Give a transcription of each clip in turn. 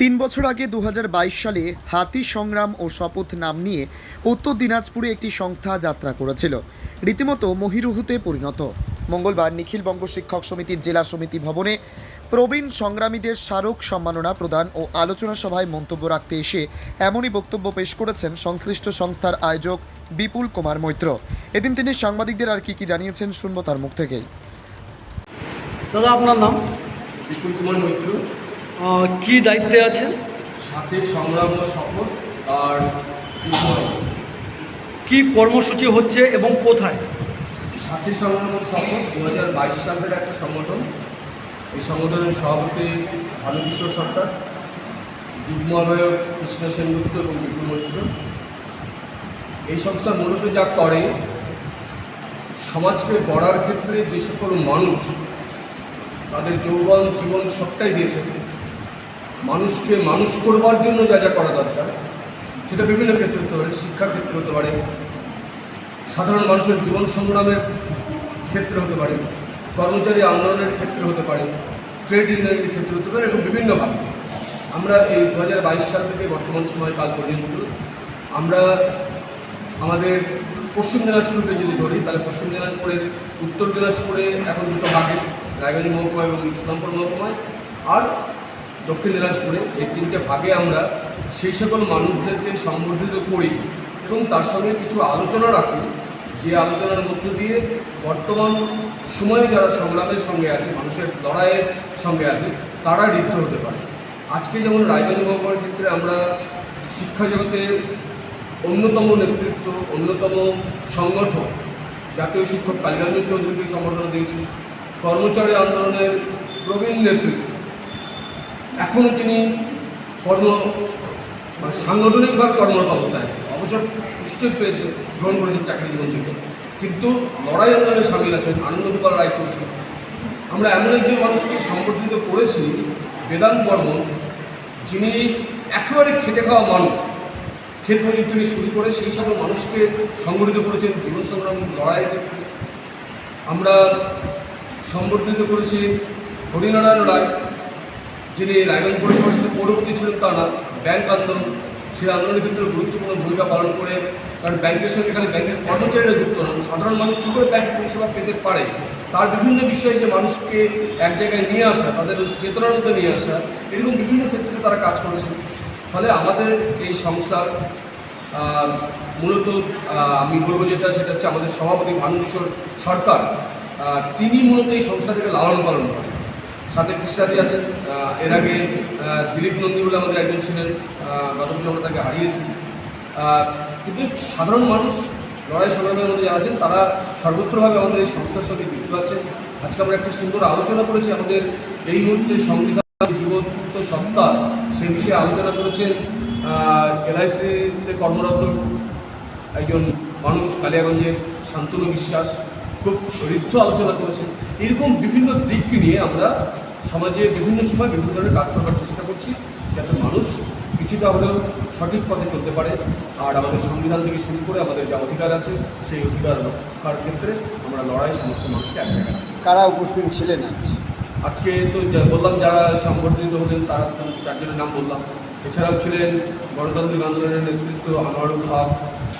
৩ বছর আগে ২০২২ সালে হাতি সংগ্রাম ও শপথ নাম নিয়ে উত্তর দিনাজপুরে একটি সংস্থা যাত্রা করেছিল, রীতিমতো মহিরুহুতে পরিণত। মঙ্গলবার নিখিল বঙ্গ শিক্ষক সমিতির জেলা সমিতি ভবনে প্রবীণ সংগ্রামীদের স্মারক সম্মাননা প্রদান ও আলোচনা সভায় মন্তব্য রাখতে এসে এমনই বক্তব্য পেশ করেছেন সংশ্লিষ্ট সংস্থার আয়োজক বিপুল কুমার মৈত্র। এদিন তিনি সাংবাদিকদের আর কি জানিয়েছেন শুনবো তার মুখ থেকেই। দাদা, আপনার নাম? বিপুল কুমার মৈত্র। কি দায়িত্বে আছেন? সাথে সংগ্রাম ও শপথ আর কি কর্মসূচি হচ্ছে এবং কোথায়? সাথী সংগ্রাম ও শপথ 2022 সালের একটা সংগঠন। এই সংগঠনের সভাপতি আলোকিশোর সরকার, যুগ্ম আহ্বায়ক কৃষ্ণ সেনগুপ্ত এবং বিপুল মৈত্র। এই সংস্থা মূলত যা করে, সমাজকে গড়ার ক্ষেত্রে যে সকল মানুষ তাদের যৌবন জীবন সবটাই দিয়েছে, মানুষকে মানুষ করবার জন্য যা যা করা দরকার, সেটা বিভিন্ন ক্ষেত্রে হতে পারে। শিক্ষার ক্ষেত্রে হতে পারে, সাধারণ মানুষের জীবন সংগ্রামের ক্ষেত্রে হতে পারে, কর্মচারী আন্দোলনের ক্ষেত্রে হতে পারে, ট্রেড ইউনিয়নের ক্ষেত্রে হতে পারে, এবং বিভিন্নভাবে আমরা এই 2022 সাল থেকে বর্তমান সময়কাল পর্যন্ত আমরা আমাদের পশ্চিম দিনাজপুরকে যদি ধরি, তাহলে পশ্চিম দিনাজপুরের উত্তর দিনাজপুরে এখন দুটো ভাগে, রায়গঞ্জ মহকুমা এবং ইসলামপুর মহকুমায়, আর দক্ষিণ দিনাজপুরে এই তিনটে ভাগে আমরা সেই সকল মানুষদেরকে সংবর্ধিত করি এবং তার সঙ্গে কিছু আলোচনা রাখি, যে আলোচনার মধ্য দিয়ে বর্তমান সময়ে যারা সংগ্রামের সঙ্গে আছে, মানুষের লড়াইয়ের সঙ্গে আছে, তারা ঋদ্ধ হতে পারে। আজকে যেমন রায়গঞ্জ মহকুমার ক্ষেত্রে আমরা শিক্ষা জগতের অন্যতম নেতৃত্ব, অন্যতম সংগঠন জাতীয় শিক্ষক কালীরঞ্জন চৌধুরীকে সম্বর্ধনা দিয়েছি। কর্মচারী আন্দোলনের প্রবীণ নেতৃত্ব, এখনও তিনি সাংগঠনিকভাবে কর্মরত অবস্থায় অবসর নিশ্চয় পেয়েছে, গ্রহণ করেছেন চাকরি জীবন থেকে, কিন্তু লড়াই আন্দোলনে সামিল আছেন আনন্দগোপাল রায়চৌধুরী। আমরা এমন একজন মানুষকে সম্বর্ধিত করেছি, বেদান্ত বর্মন, যিনি একেবারে খেটে খাওয়া মানুষ, ক্ষেত মজুর থেকে শুরু করে সেই সকল মানুষকে সংগঠিত করেছেন জীবন সংগ্রাম লড়াইয়ের ক্ষেত্রে। আমরা সম্বর্ধিত করেছি হরিনারায়ণ রায়, যিনি রায়গঞ্জ পৌরসভার সাথে পৌরপতি ছিলেন তা না, ব্যাংক আন্দোলন, সেই আন্দোলনের ক্ষেত্রে গুরুত্বপূর্ণ ভূমিকা পালন করে, কারণ ব্যাংকের সঙ্গে এখানে ব্যাংকের কর্মচারীরা যুক্ত নন, সাধারণ মানুষ কী করে ব্যাংক পরিষেবা পেতে পারে, তার বিভিন্ন বিষয়ে যে মানুষকে এক জায়গায় নিয়ে আসা, তাদের চেতনার মধ্যে নিয়ে আসা, এরকম বিভিন্ন ক্ষেত্রে তারা কাজ করেছেন। ফলে আমাদের এই সংস্থার মূলত আমি বলবো যেটা, সেটা হচ্ছে আমাদের সভাপতি ভানুকিশোর সরকার, তিনি মূলত এই সংস্থাটিকে লালন পালন করেন। সাথে কৃষ্ণাদি আছেন, এর আগে দিলীপ নন্দী বলে আমাদের একজন ছিলেন, গত বছর আমরা তাকে হারিয়েছি। কিন্তু সাধারণ মানুষ লড়াই সংগ্রামের মধ্যে যারা আছেন, তারা সর্বত্রভাবে আমাদের এই সংস্থার সঙ্গে যুক্ত আছেন। আজকে আমরা একটা সুন্দর আলোচনা করেছি আমাদের এই মুহূর্তে সংবিধান জীবন্ত সত্তা, সেই বিষয়ে আলোচনা করেছেন এলআইসিতে কর্মরত একজন মানুষ, কালিয়াগঞ্জের শান্তনু বিশ্বাস, খুব ঋদ্ধ আলোচনা করেছেন। এরকম বিভিন্ন দিককে নিয়ে আমরা সমাজে বিভিন্ন সময় বিভিন্ন ধরনের কাজ করবার চেষ্টা করছি, যাতে মানুষ কিছুটা হলেও সঠিক পথে চলতে পারে। আর আমাদের সংবিধান থেকে শুরু করে আমাদের যা অধিকার আছে, সেই অধিকার রক্ষার ক্ষেত্রে আমরা লড়াই সমস্ত মানুষকে এক জায়গায়। কারা উপস্থিত ছিলেন আজকে তো বললাম, যারা সংবর্ধিত হলেন তারা তো চারজনের নাম বললাম। এছাড়াও ছিলেন গণতান্ত্রিক আন্দোলনের নেতৃত্ব আনোয়ারুল হক,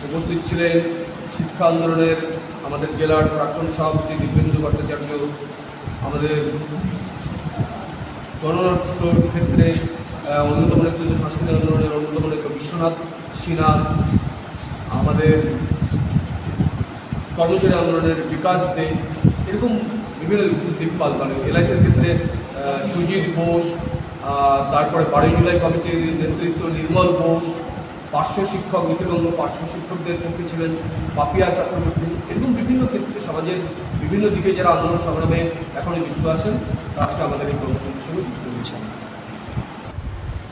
উপস্থিত ছিলেন শিক্ষা আন্দোলনের আমাদের জেলার প্রাক্তন সভাপতি দিব্যেন্দু ভট্টাচার্য, আমাদের গণনাট্যর ক্ষেত্রে অন্যতম নেতৃত্ব, সাংস্কৃতিক আন্দোলনের অন্যতম নেতৃত্ব বিশ্বনাথ সিনহা, আমাদের কর্মচারী আন্দোলনের বিকাশ দে, এরকম বিভিন্ন দিকপাল, মানে এলআইসির ক্ষেত্রে সুজিত বোস, তারপরে 12 জুলাই কমিটির নেতৃত্ব নির্মল বোস, পার্শ্ব শিক্ষক, নিখিলবঙ্গ পার্শ্ব শিক্ষকদের পক্ষে ছিলেন পাপিয়া চক্রবর্তী। এরকম বিভিন্ন ক্ষেত্রে সমাজের বিভিন্ন দিকে যারা আন্দোলন সংগ্রামে এখনও যুক্ত আছেন, আজকে আমাদের এই কর্মসূচির সঙ্গে যুক্ত হয়েছেন।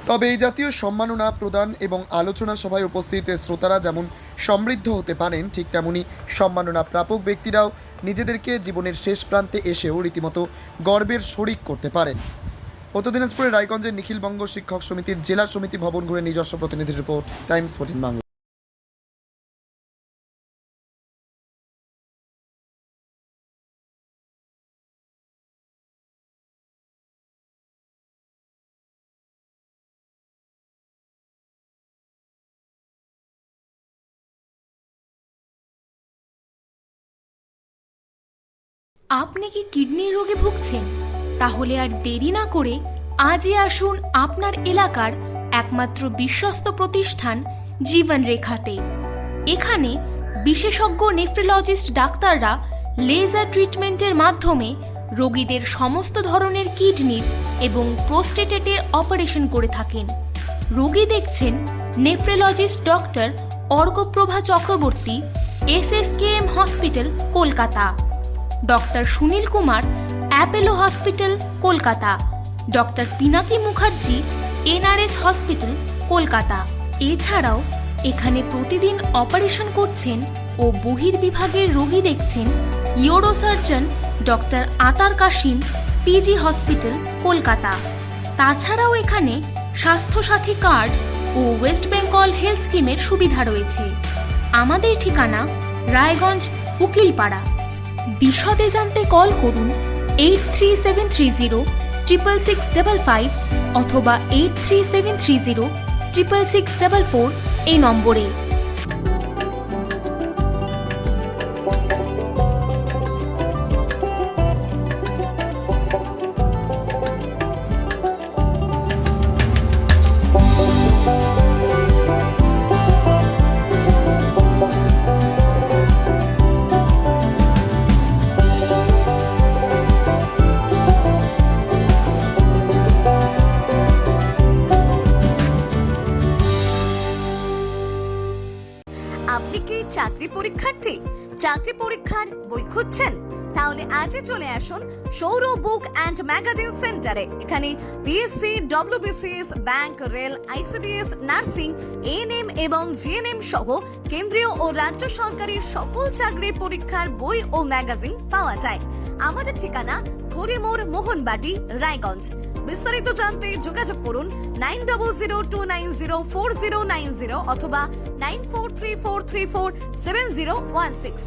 তবে এই জাতীয় সম্মাননা প্রদান এবং আলোচনা সভায় উপস্থিত শ্রোতারা যেমন সমৃদ্ধ হতে পারেন, ঠিক তেমনি সম্মাননা প্রাপক ব্যক্তিরাও নিজেদেরকে জীবনের শেষ প্রান্তে এসেও রীতিমতো গর্বের শরিক করতে পারেন। উত্তর দিনাজপুরের রায়গঞ্জের নিখিল বঙ্গ শিক্ষক সমিতির জেলা সমিতি ভবন ঘুরে নিজস্ব প্রতিনিধির রিপোর্ট, টাইমস 14 বাংলা। আপনি কি কিডনি রোগে ভুগছেন? তাহলে আর দেরি না করে আজই আসুন আপনার এলাকার একমাত্র বিশ্বস্ত প্রতিষ্ঠান জীবন রেখাতে। এখানে বিশেষজ্ঞ নেফ্রোলজিস্ট ডাক্তাররা লেজার ট্রিটমেন্টের মাধ্যমে রোগীদের সমস্ত ধরনের কিডনির এবং প্রোস্টেটেটের অপারেশন করে থাকেন। রোগী দেখছেন nephrologist doctor Arkaprabha Chakraborty, SSKM hospital, Kolkata. Doctor Sunil Kumar, Apollo hospital, Kolkata. Doctor Pinaki Mukherjee, NRS hospital, Kolkata. এছাড়াও এখানে প্রতিদিন অপারেশন করছেন ও বহির্বিভাগের রোগী দেখছেন ইউরোসার্জন ডক্টর আতার কাশিম, PG হসপিটাল, কলকাতা। তাছাড়াও এখানে স্বাস্থ্যসাথী কার্ড ও ওয়েস্ট বেঙ্গল হেলথ স্কিমের সুবিধা রয়েছে। আমাদের ঠিকানা রায়গঞ্জ, উকিলপাড়া। বিশদে জানতে কল করুন 8373066655 অথবা 8373066644 এই নম্বরে। আপনি কি চাকরি পরীক্ষার্থী? চাকরি পরীক্ষার বই খুঁজছেন? তাহলে আজই চলে আসুন সৌর বুক অ্যান্ড ম্যাগাজিন সেন্টারে। এখানে PSC, WBCS, bank, rail, ICDS, nursing, ANM এবং GNM সহ কেন্দ্রীয় ও রাজ্য সরকারি সকল চাকরির পরীক্ষার বই ও ম্যাগাজিন পাওয়া যায়। আমাদের ঠিকানা খড়িমোড়, মোহনবাটি, রায়গঞ্জ। বিস্তারিত জানতে যোগাযোগ করুন 9002904090 অথবা 9434347016।